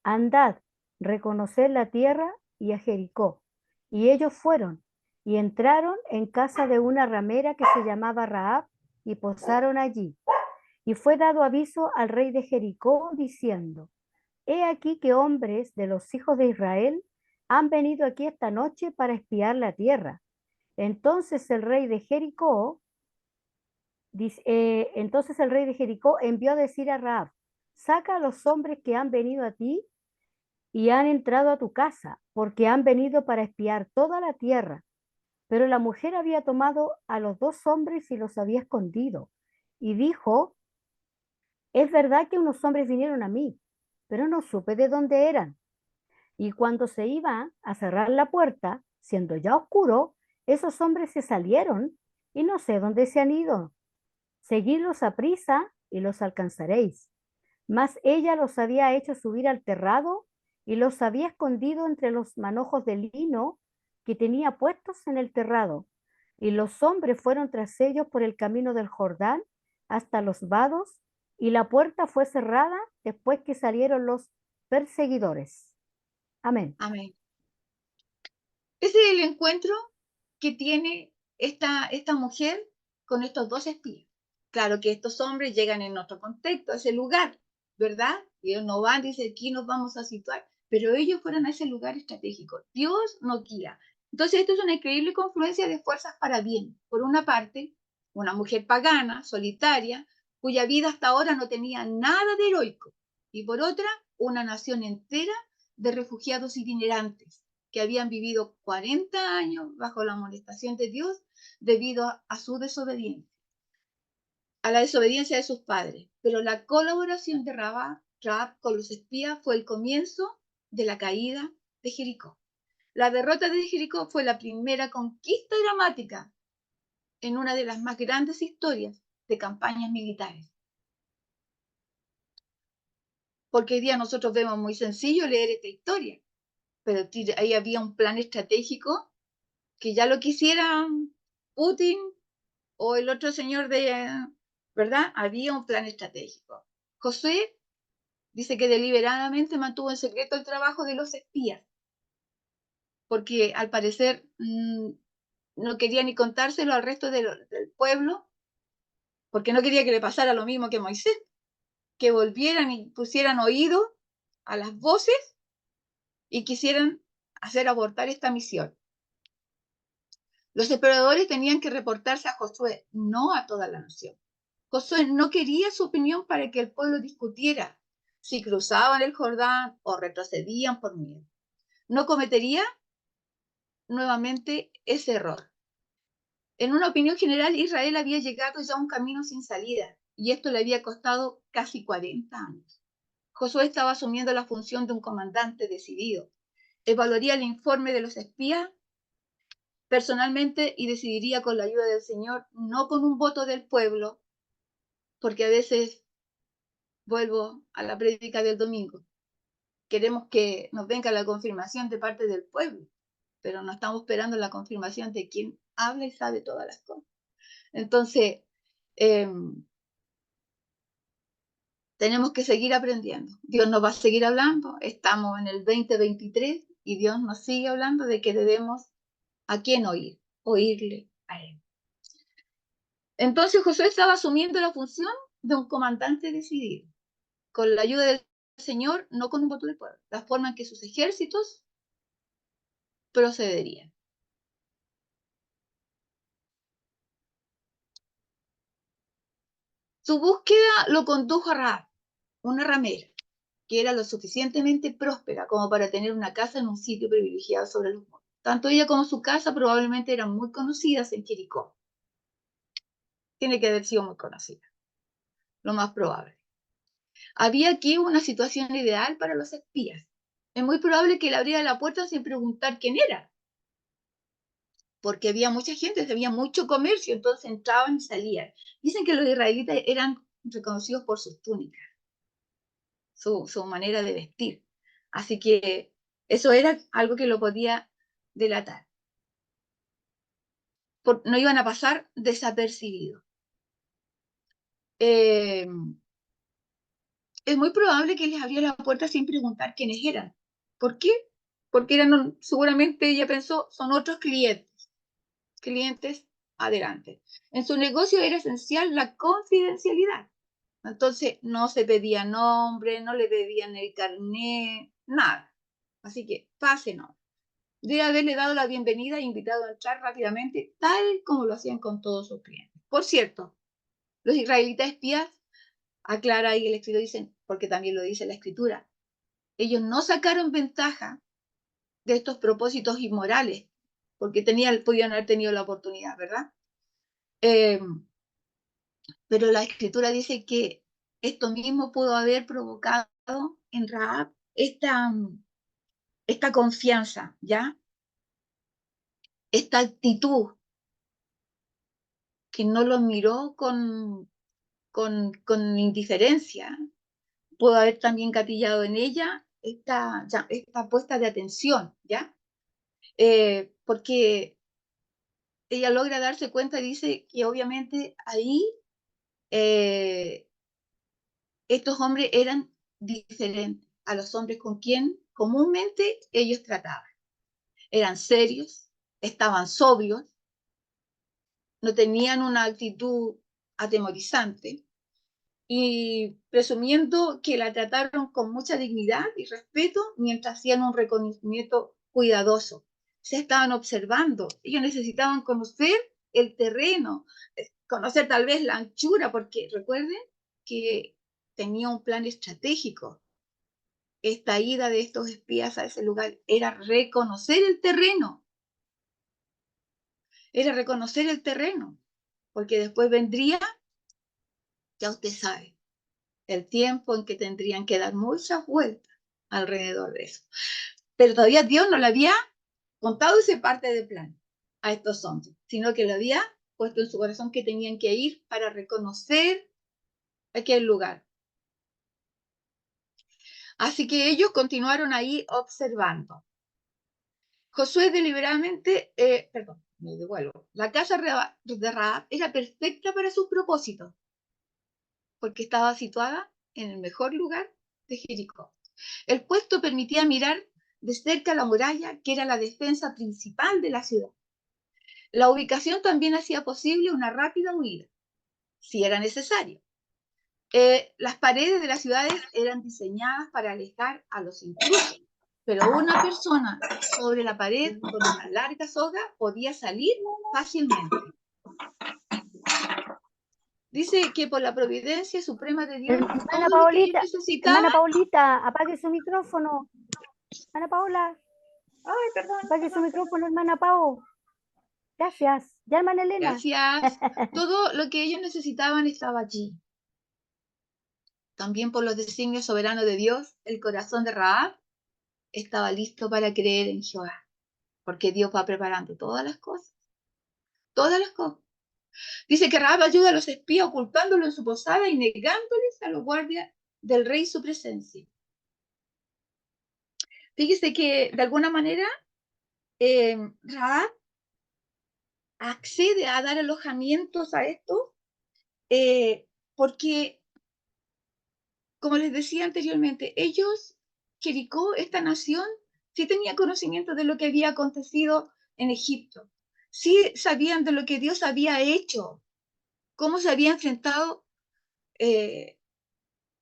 andad, reconoced la tierra y a Jericó. Y ellos fueron, y entraron en casa de una ramera que se llamaba Rahab, y posaron allí. Y fue dado aviso al rey de Jericó, diciendo: he aquí que hombres de los hijos de Israel han venido aquí esta noche para espiar la tierra. Entonces el rey de Jericó envió a decir a Rahab: saca a los hombres que han venido a ti y han entrado a tu casa, porque han venido para espiar toda la tierra. Pero la mujer había tomado a los 2 hombres y los había escondido. Y dijo: es verdad que unos hombres vinieron a mí, pero no supe de dónde eran. Y cuando se iba a cerrar la puerta, siendo ya oscuro, esos hombres se salieron y no sé dónde se han ido. Seguidlos a prisa y los alcanzaréis. Mas ella los había hecho subir al terrado y los había escondido entre los manojos de lino que tenía puestos en el terrado. Y los hombres fueron tras ellos por el camino del Jordán hasta los vados, y la puerta fue cerrada después que salieron los perseguidores. Amén.
Amén. Ese es el encuentro que tiene esta mujer con estos 2 espías. Claro que estos hombres llegan en otro contexto, a ese lugar, ¿verdad? Ellos no van, dice, aquí nos vamos a situar, pero ellos fueron a ese lugar estratégico. Dios no guía. Entonces esto es una increíble confluencia de fuerzas para bien. Por una parte, una mujer pagana, solitaria, cuya vida hasta ahora no tenía nada de heroico. Y por otra, una nación entera de refugiados itinerantes que habían vivido 40 años bajo la amonestación de Dios debido a su desobediencia, a la desobediencia de sus padres. Pero la colaboración de Rahab con los espías fue el comienzo de la caída de Jericó. La derrota de Jericó fue la primera conquista dramática en una de las más grandes historias de campañas militares. Porque hoy día nosotros vemos muy sencillo leer esta historia, pero ahí había un plan estratégico que ya lo quisiera Putin o el otro señor ¿verdad? Había un plan estratégico. Josué dice que deliberadamente mantuvo en secreto el trabajo de los espías, porque al parecer no quería ni contárselo al resto del pueblo, porque no quería que le pasara lo mismo que a Moisés, que volvieran y pusieran oído a las voces y quisieran hacer abortar esta misión. Los exploradores tenían que reportarse a Josué, no a toda la nación. Josué no quería su opinión para que el pueblo discutiera si cruzaban el Jordán o retrocedían por miedo. No cometería nuevamente ese error. En una opinión general, Israel había llegado ya a un camino sin salida, y esto le había costado casi 40 años. Josué estaba asumiendo la función de un comandante decidido. Evaluaría el informe de los espías personalmente y decidiría con la ayuda del Señor, no con un voto del pueblo, porque a veces vuelvo a la prédica del domingo. Queremos que nos venga la confirmación de parte del pueblo, pero no estamos esperando la confirmación de quien habla y sabe todas las cosas. Entonces, tenemos que seguir aprendiendo. Dios nos va a seguir hablando. Estamos en el 2023 y Dios nos sigue hablando de que debemos a quién oír, oírle a Él. Entonces Josué estaba asumiendo la función de un comandante decidido, con la ayuda del Señor, no con un voto del pueblo, la forma en que sus ejércitos procederían. Su búsqueda lo condujo a Rahab, una ramera, que era lo suficientemente próspera como para tener una casa en un sitio privilegiado sobre los montes. Tanto ella como su casa probablemente eran muy conocidas en Jericó. Tiene que haber sido muy conocida, lo más probable. Había aquí una situación ideal para los espías. Es muy probable que le abriera la puerta sin preguntar quién era, porque había mucha gente, había mucho comercio, entonces entraban y salían. Dicen que los israelitas eran reconocidos por sus túnicas, su manera de vestir. Así que eso era algo que lo podía delatar. No iban a pasar desapercibidos. Es muy probable que les abriera la puerta sin preguntar quiénes eran. ¿Por qué? Porque eran, seguramente ella pensó, son otros clientes adelante. En su negocio era esencial la confidencialidad. Entonces no se pedía nombre, no le pedían el carnet, nada. Así que pásenos. Debe haberle dado la bienvenida e invitado a entrar rápidamente, tal como lo hacían con todos sus clientes. Por cierto, los israelitas espías, aclara ahí el escritor, dicen, porque también lo dice la escritura, ellos no sacaron ventaja de estos propósitos inmorales, porque podían haber tenido la oportunidad, ¿verdad? Pero la escritura dice que esto mismo pudo haber provocado en Rahab esta confianza, ¿ya? Esta actitud que no lo miró con indiferencia, pudo haber también gatillado en ella esta puesta de atención, ¿ya? Porque ella logra darse cuenta y dice que obviamente ahí estos hombres eran diferentes a los hombres con quien comúnmente ellos trataban. Eran serios, estaban sobrios, no tenían una actitud atemorizante y presumiendo que la trataron con mucha dignidad y respeto mientras hacían un reconocimiento cuidadoso. Se estaban observando, ellos necesitaban conocer el terreno, conocer tal vez la anchura, porque recuerden que tenía un plan estratégico. Esta ida de estos espías a ese lugar era reconocer el terreno. Era reconocer el terreno, porque después vendría, ya usted sabe, el tiempo en que tendrían que dar muchas vueltas alrededor de eso. Pero todavía Dios no le había contado esa parte del plan a estos hombres, sino que lo había puesto en su corazón que tenían que ir para reconocer aquel lugar. Así que ellos continuaron ahí observando. Josué deliberadamente, me devuelvo. La casa de Rahab era perfecta para sus propósitos, porque estaba situada en el mejor lugar de Jericó. El puesto permitía mirar de cerca la muralla, que era la defensa principal de la ciudad. La ubicación también hacía posible una rápida huida. si era necesario. Las paredes de las ciudades eran diseñadas para alejar a los intrusos, pero una persona sobre la pared con una larga soga podía salir fácilmente. Dice que por la providencia suprema de Dios, todo
Hermana
lo que ellos
Paulita,
necesitaban.
hermana Paulita, apague su micrófono. Ana Paula,
Ay, perdón.
apague su micrófono, hermana Pau. Gracias. Ya, hermana Elena.
Gracias. Todo lo que ellos necesitaban estaba allí. También por los designios soberanos de Dios, el corazón de Rahab estaba listo para creer en Jehová, porque Dios va preparando todas las cosas. Todas las cosas. Dice que Rahab ayuda a los espías ocultándolo en su posada y negándoles a los guardias del rey su presencia. Fíjese que de alguna manera Rahab accede a dar alojamientos a esto porque, como les decía anteriormente, ellos, Jericó, esta nación, sí tenía conocimiento de lo que había acontecido en Egipto. Sí sabían de lo que Dios había hecho, cómo se había enfrentado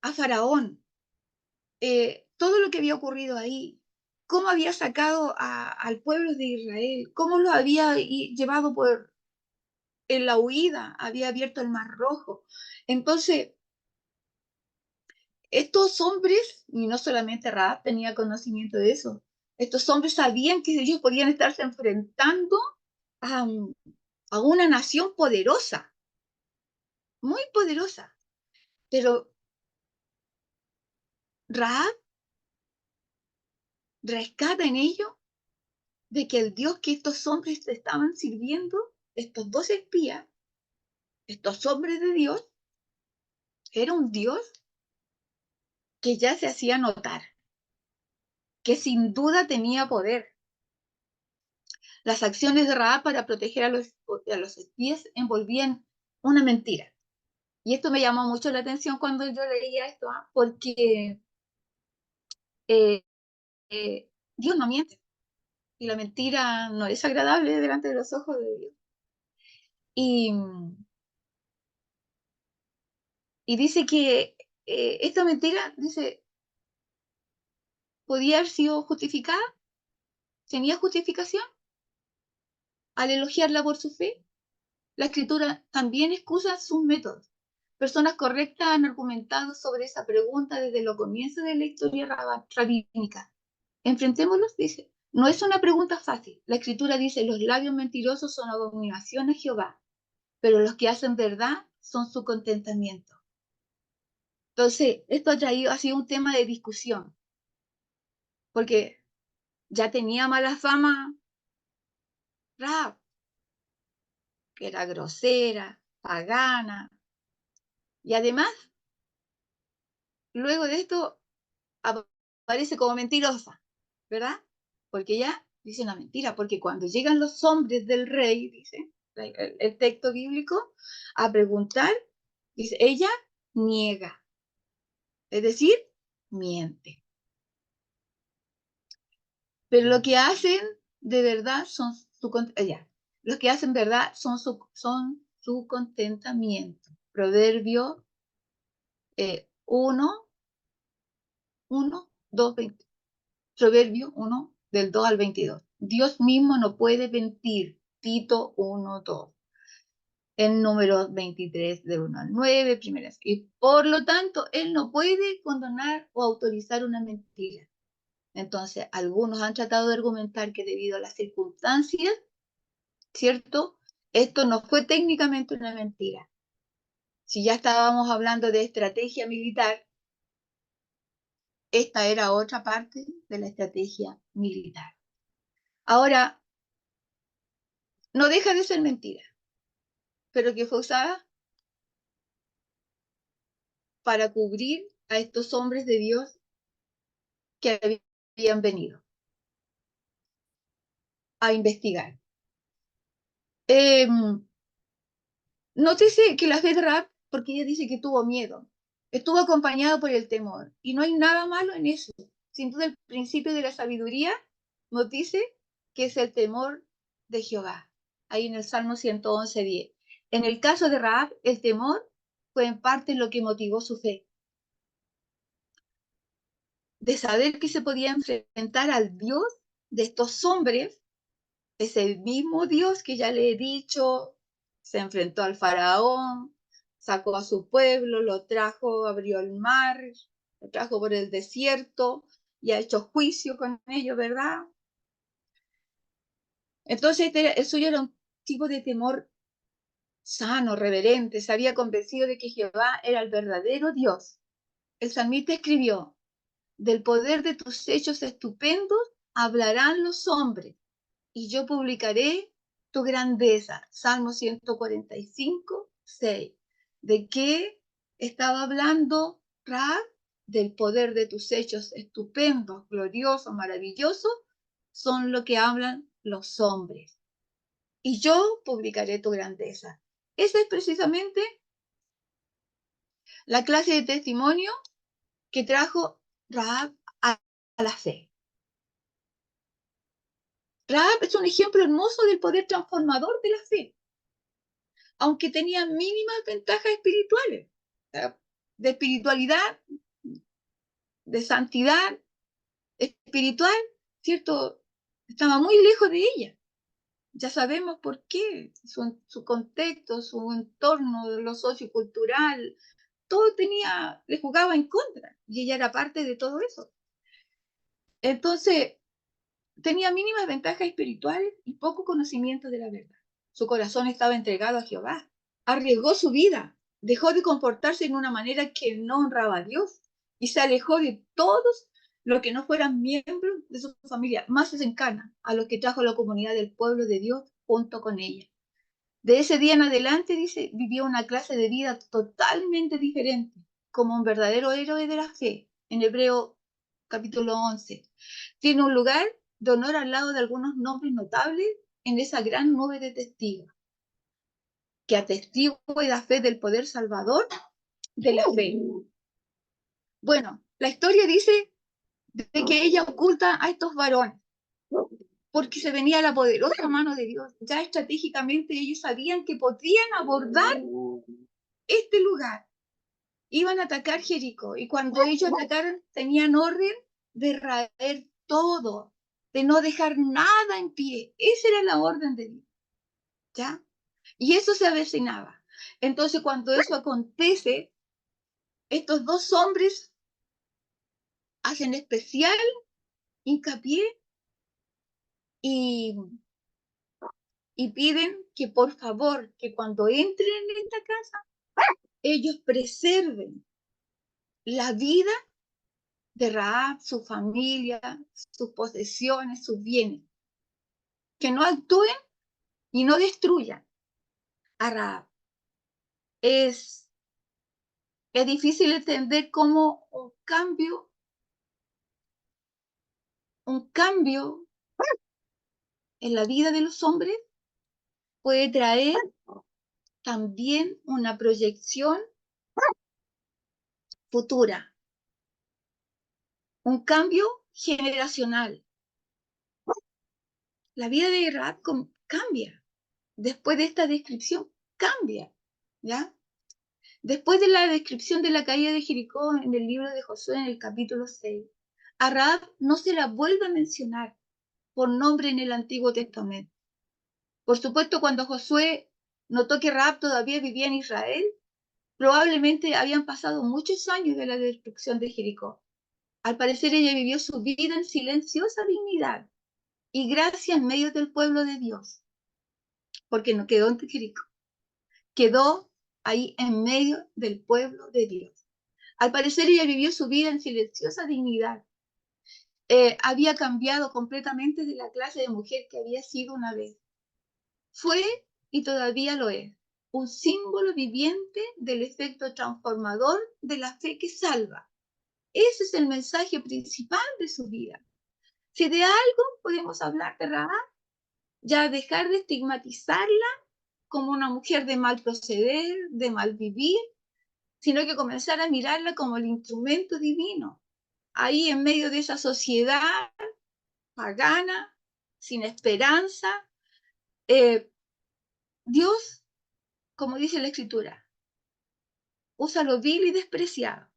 a Faraón, todo lo que había ocurrido ahí, cómo había sacado al pueblo de Israel, cómo lo había llevado en la huida, había abierto el Mar Rojo. Entonces, estos hombres, y no solamente Rahab tenía conocimiento de eso, estos hombres sabían que ellos podían estarse enfrentando a una nación poderosa, muy poderosa, pero Rahab rescata en ello de que el Dios que estos hombres estaban sirviendo, estos dos espías, estos hombres de Dios, era un Dios que ya se hacía notar, que sin duda tenía poder. Las acciones de Rahab para proteger a los espías envolvían una mentira. Y esto me llamó mucho la atención cuando yo leía esto, porque eh, Dios no miente. Y la mentira no es agradable delante de los ojos de Dios. Y dice que esta mentira, dice, podía haber sido justificada, tenía justificación al elogiarla por su fe. La escritura también excusa sus métodos. Personas correctas han argumentado sobre esa pregunta desde los comienzos de la historia rabínica. Enfrentémoslos, dice. No es una pregunta fácil. La escritura dice, los labios mentirosos son abominación a Jehová, pero los que hacen verdad son su contentamiento. Entonces, esto ha sido un tema de discusión, porque ya tenía mala fama Rahab, que era grosera, pagana, y además, luego de esto, aparece como mentirosa, ¿verdad? Porque ella dice una mentira, porque cuando llegan los hombres del rey, dice el texto bíblico, a preguntar, dice, ella niega, es decir, miente. Pero lo que hacen de verdad son los que hacen verdad son su contentamiento. Proverbio 1, 2, 20. Proverbio 1, del 2 al 22. Dios mismo no puede mentir. Tito 1, 2. En Números 23, del 1 al 9, primeras. Y por lo tanto, Él no puede condonar o autorizar una mentira. Entonces, algunos han tratado de argumentar que debido a las circunstancias, ¿cierto? Esto no fue técnicamente una mentira. Si ya estábamos hablando de estrategia militar, esta era otra parte de la estrategia militar. Ahora, no deja de ser mentira, pero que fue usada para cubrir a estos hombres de Dios que habían venido a investigar. Nótese que la fe de Rahab, porque ella dice que tuvo miedo, estuvo acompañado por el temor, y no hay nada malo en eso. Sin duda, el principio de la sabiduría nos dice que es el temor de Jehová. Ahí en el Salmo 111, 10. En el caso de Rahab, el temor fue en parte lo que motivó su fe. De saber que se podía enfrentar al Dios de estos hombres, ese mismo Dios que ya le he dicho, se enfrentó al faraón, sacó a su pueblo, lo trajo, abrió el mar, lo trajo por el desierto y ha hecho juicio con ellos, ¿verdad? Entonces el suyo era un tipo de temor sano, reverente, se había convencido de que Jehová era el verdadero Dios. El salmista escribió: del poder de tus hechos estupendos hablarán los hombres, y yo publicaré tu grandeza. Salmo 145, 6. ¿De qué estaba hablando Rahab? Del poder de tus hechos estupendos, gloriosos, maravillosos, son lo que hablan los hombres. Y yo publicaré tu grandeza. Esa es precisamente la clase de testimonio que trajo Rahab a la fe. Rahab es un ejemplo hermoso del poder transformador de la fe, aunque tenía mínimas ventajas espirituales, de espiritualidad, de santidad espiritual, ¿cierto? Estaba muy lejos de ella. Ya sabemos por qué, su contexto, su entorno, lo sociocultural, todo le jugaba en contra, y ella era parte de todo eso. Entonces, tenía mínimas ventajas espirituales y poco conocimiento de la verdad. Su corazón estaba entregado a Jehová. Arriesgó su vida. Dejó de comportarse de una manera que no honraba a Dios y se alejó de todos los que no fueran miembros de su familia, más cercana a los que trajo la comunidad del pueblo de Dios junto con ella. De ese día en adelante, dice, vivió una clase de vida totalmente diferente, como un verdadero héroe de la fe. En Hebreo capítulo 11. Tiene un lugar de honor al lado de algunos nombres notables en esa gran nube de testigos, que atestigua y da fe del poder salvador de la fe. Bueno, la historia dice de que ella oculta a estos varones, porque se venía la poderosa mano de Dios. Ya estratégicamente ellos sabían que podían abordar este lugar. Iban a atacar Jericó, y cuando ellos atacaron tenían orden de raer todo, de no dejar nada en pie. Esa era la orden de Dios, ¿ya? Y eso se avecinaba. Entonces, cuando eso acontece, estos dos hombres hacen especial hincapié y piden que por favor, que cuando entren en esta casa, ellos preserven la vida de Rahab, su familia, sus posesiones, sus bienes. Que no actúen y no destruyan a Rahab. Es difícil entender cómo un cambio en la vida de los hombres puede traer también una proyección futura, un cambio generacional. La vida de Rahab cambia. Después de esta descripción, cambia, ¿ya? Después de la descripción de la caída de Jericó en el libro de Josué, en el capítulo 6, a Rahab no se la vuelve a mencionar por nombre en el Antiguo Testamento. Por supuesto, cuando Josué notó que Rahab todavía vivía en Israel, probablemente habían pasado muchos años de la destrucción de Jericó. Al parecer ella vivió su vida en silenciosa dignidad y gracia en medio del pueblo de Dios, porque no quedó en Jericó, quedó ahí en medio del pueblo de Dios. Al parecer ella vivió su vida en silenciosa dignidad. Había cambiado completamente de la clase de mujer que había sido una vez. Fue, y todavía lo es, un símbolo viviente del efecto transformador de la fe que salva. Ese es el mensaje principal de su vida. Si de algo podemos hablar de Rahab, ya dejar de estigmatizarla como una mujer de mal proceder, de mal vivir, sino que comenzar a mirarla como el instrumento divino, ahí en medio de esa sociedad pagana, sin esperanza. Dios como dice la Escritura, usa lo vil y despreciado.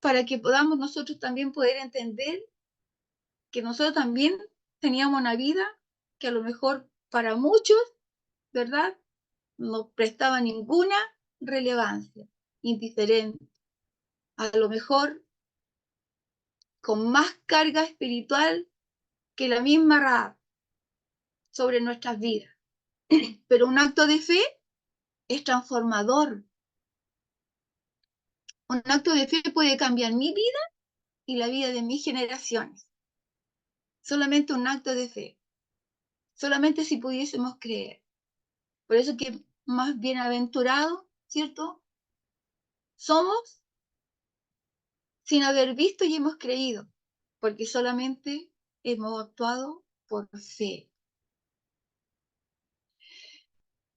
Para que podamos nosotros también poder entender que nosotros también teníamos una vida que a lo mejor para muchos, ¿verdad?, no prestaba ninguna relevancia, indiferente. A lo mejor con más carga espiritual que la misma Rahab sobre nuestras vidas. Pero un acto de fe es transformador. Un acto de fe puede cambiar mi vida y la vida de mis generaciones. Solamente un acto de fe. Solamente si pudiésemos creer. Por eso que más bienaventurados, ¿cierto?, somos sin haber visto y hemos creído, porque solamente hemos actuado por fe.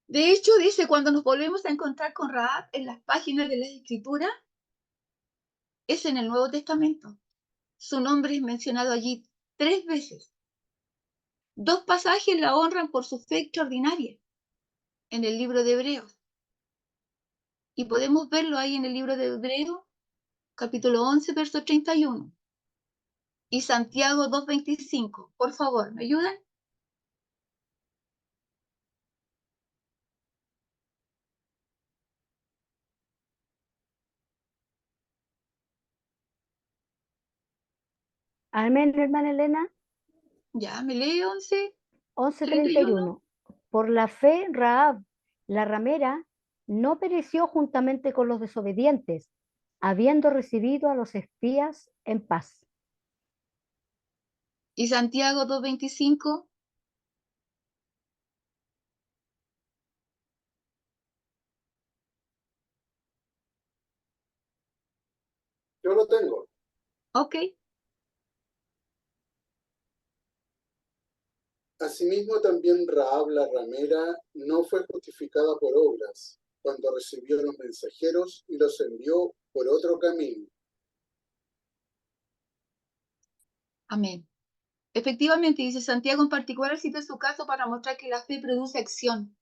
De hecho, dice, cuando nos volvemos a encontrar con Rahab en las páginas de la Escritura, es en el Nuevo Testamento. Su nombre es mencionado allí 3 veces. 2 pasajes la honran por su fe extraordinaria en el libro de Hebreos. Y podemos verlo ahí en el libro de Hebreos, capítulo 11, verso 31. Y Santiago 2:25. Por favor, ¿me ayudan?
Amén, hermana Elena.
Ya, me lee 11,
11:31. Por la fe, Rahab, la ramera, no pereció juntamente con los desobedientes, habiendo recibido a los espías en paz.
Y Santiago 2:25.
Yo lo tengo.
Ok.
Asimismo también Rahab la ramera no fue justificada por obras, cuando recibió los mensajeros y los envió por otro camino.
Amén. Efectivamente, dice Santiago en particular, cita su caso para mostrar que la fe produce acción.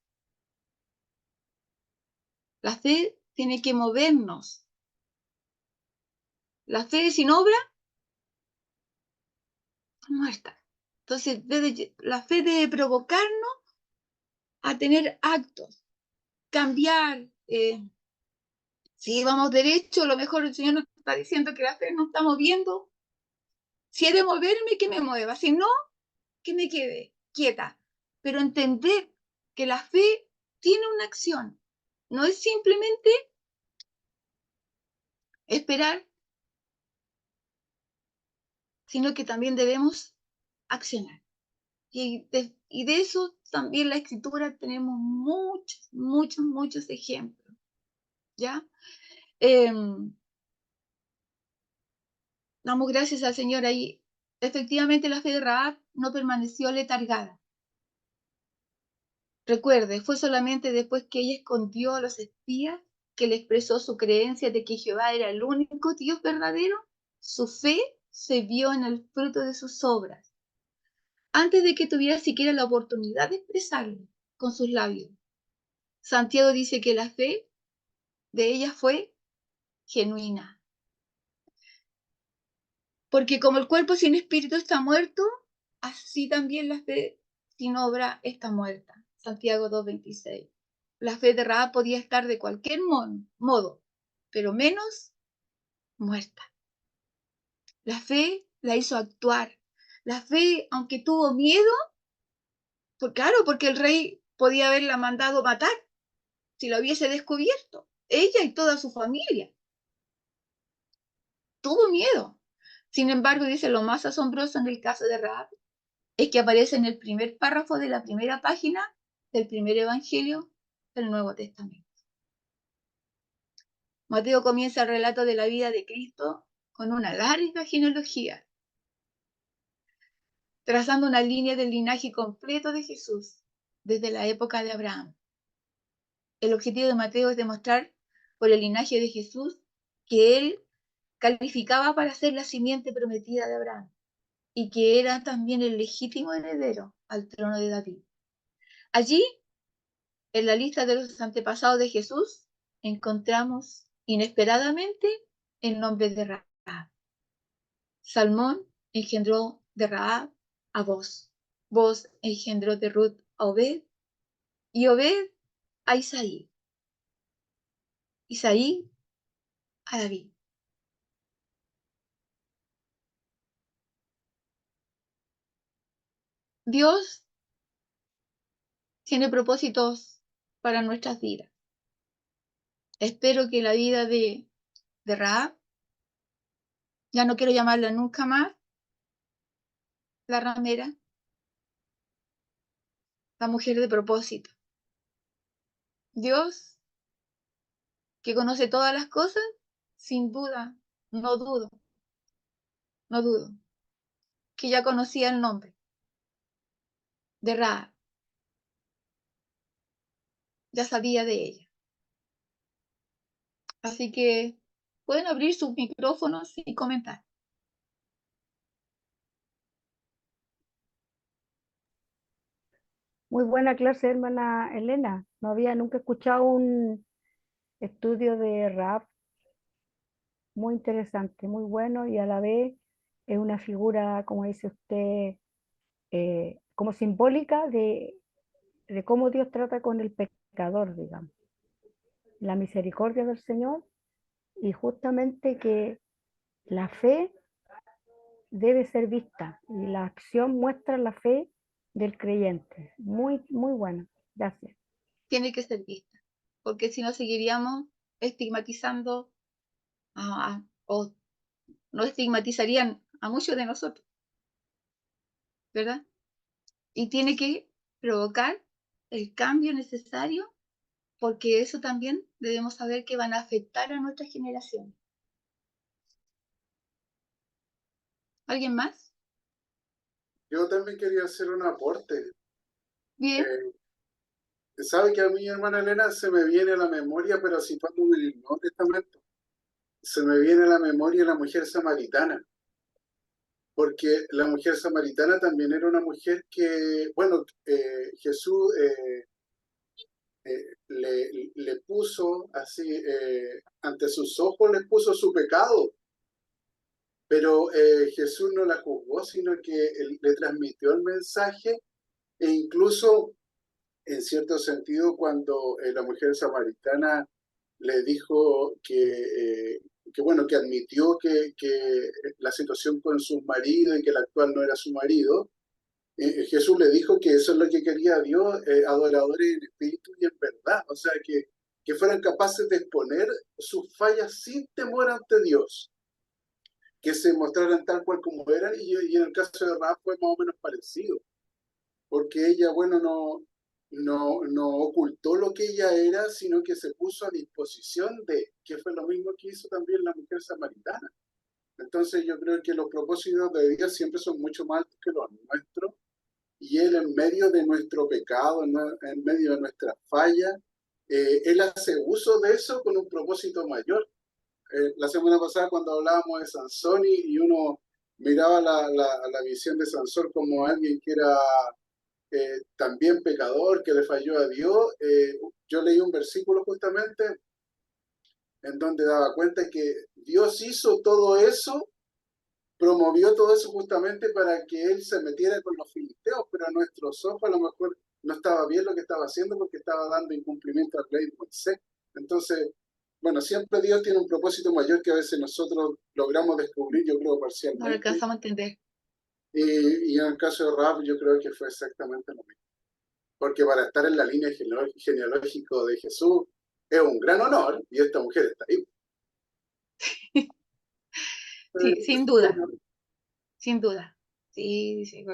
La fe tiene que movernos. La fe sin obra, muerta. Entonces, la fe debe provocarnos a tener actos, cambiar. Si vamos derecho, a lo mejor el Señor nos está diciendo que la fe nos está moviendo. Si he de moverme, que me mueva. Si no, que me quede quieta. Pero entender que la fe tiene una acción. No es simplemente esperar, sino que también debemos accionar. Y de eso también la Escritura tenemos muchos ejemplos. ¿Ya? Damos gracias al Señor ahí. Efectivamente, la fe de Rahab no permaneció letargada. Recuerde, fue solamente después que ella escondió a los espías que le expresó su creencia de que Jehová era el único Dios verdadero. Su fe se vio en el fruto de sus obras, antes de que tuviera siquiera la oportunidad de expresarlo con sus labios. Santiago dice que la fe de ella fue genuina. Porque como el cuerpo sin espíritu está muerto, así también la fe sin obra está muerta. Santiago 2:26. La fe de Rahab podía estar de cualquier modo, pero menos muerta. La fe la hizo actuar. La fe, aunque tuvo miedo, porque el rey podía haberla mandado matar si la hubiese descubierto, ella y toda su familia. Tuvo miedo. Sin embargo, dice, lo más asombroso en el caso de Rahab es que aparece en el primer párrafo de la primera página del primer evangelio del Nuevo Testamento. Mateo comienza el relato de la vida de Cristo con una larga genealogía, trazando una línea del linaje completo de Jesús desde la época de Abraham. El objetivo de Mateo es demostrar por el linaje de Jesús que él calificaba para ser la simiente prometida de Abraham. y que era también el legítimo heredero al trono de David. Allí, en la lista de los antepasados de Jesús, encontramos inesperadamente el nombre de Rahab. Salmón engendró de Rahab a Boz. Boz engendró de Ruth a Obed, y Obed a Isaí. Isaí a David. Dios tiene propósitos para nuestras vidas. Espero que la vida de Rahab, ya no quiero llamarla nunca más la ramera, la mujer de propósito. Dios, que conoce todas las cosas, sin duda, no dudo, que ya conocía el nombre de Rahab, ya sabía de ella. Así que pueden abrir sus micrófonos y comentar.
Muy buena clase, hermana Elena. No había nunca escuchado un estudio de rap. Muy interesante, muy bueno, y a la vez es una figura, como dice usted, como simbólica de cómo Dios trata con el pecador, digamos. La misericordia del Señor, y justamente que la fe debe ser vista y la acción muestra la fe del creyente. Muy, muy bueno. Gracias.
Tiene que ser vista, porque si no seguiríamos estigmatizando o no estigmatizarían a muchos de nosotros, ¿verdad? Y tiene que provocar el cambio necesario, porque eso también debemos saber que van a afectar a nuestra generación. ¿Alguien más?
Yo también quería hacer un aporte.
Bien,
Sabe que a mí, hermana Elena, se me viene a la memoria, pero situándome en el Nuevo Testamento, se me viene a la memoria la mujer samaritana, porque la mujer samaritana también era una mujer que, bueno, Jesús le puso así, ante sus ojos le puso su pecado, pero Jesús no la juzgó, sino que le transmitió el mensaje, e incluso en cierto sentido cuando la mujer samaritana le dijo bueno, que admitió que la situación con su marido y que el actual no era su marido, Jesús le dijo que eso es lo que quería Dios, adoradores en espíritu y en verdad, o sea, que fueran capaces de exponer sus fallas sin temor ante Dios, que se mostraran tal cual como eran, y en el caso de Rahab fue más o menos parecido, porque ella, bueno, no ocultó lo que ella era, sino que se puso a disposición que fue lo mismo que hizo también la mujer samaritana. Entonces yo creo que los propósitos de Dios siempre son mucho más altos que los nuestros, y Él en medio de nuestro pecado, en medio de nuestra falla, Él hace uso de eso con un propósito mayor. La semana pasada cuando hablábamos de Sansón y uno miraba la visión de Sansón como alguien que era también pecador, que le falló a Dios, yo leí un versículo justamente en donde daba cuenta que Dios hizo todo eso, promovió todo eso justamente para que él se metiera con los filisteos, pero a nuestros ojos a lo mejor no estaba bien lo que estaba haciendo porque estaba dando incumplimiento a la ley de Moisés. Entonces, bueno, siempre Dios tiene un propósito mayor que a veces nosotros logramos descubrir, yo creo,
no
parcialmente.
alcanzamos a entender.
Y en el caso de Rahab yo creo que fue exactamente lo mismo. Porque para estar en la línea genealógica de Jesús es un gran honor, y esta mujer está ahí.
Sí, sin duda, sin duda. Sí, sí.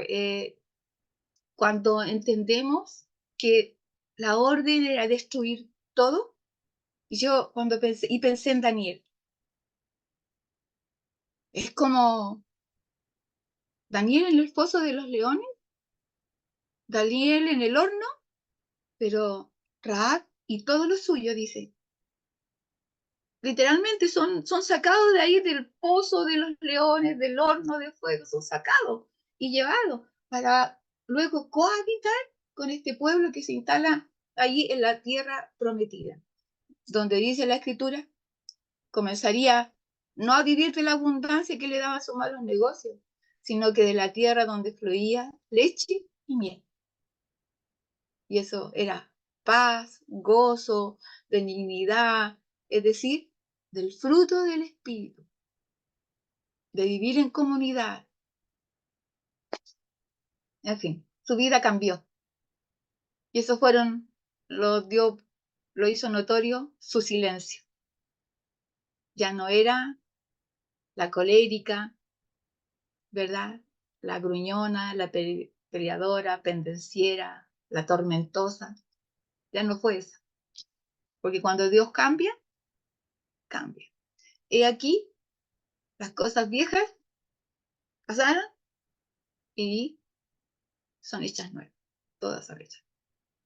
Cuando entendemos que la orden era destruir todo, yo cuando pensé en Daniel, es como Daniel en el foso de los leones, Daniel en el horno, pero Rahab y todo lo suyo, dice, literalmente son sacados de ahí del pozo de los leones, del horno de fuego, son sacados y llevados para luego cohabitar con este pueblo que se instala allí en la tierra prometida, donde dice la Escritura, comenzaría no a vivir de la abundancia que le daba sus malos negocios, sino que de la tierra donde fluía leche y miel. Y eso era paz, gozo, benignidad, es decir, del fruto del Espíritu, de vivir en comunidad. En fin, su vida cambió. Y eso lo hizo notorio su silencio. Ya no era la colérica, ¿verdad? La gruñona, la peleadora, pendenciera, la tormentosa. Ya no fue esa. Porque cuando Dios cambia, cambia. He aquí, las cosas viejas pasaron y son hechas nuevas. Todas son hechas.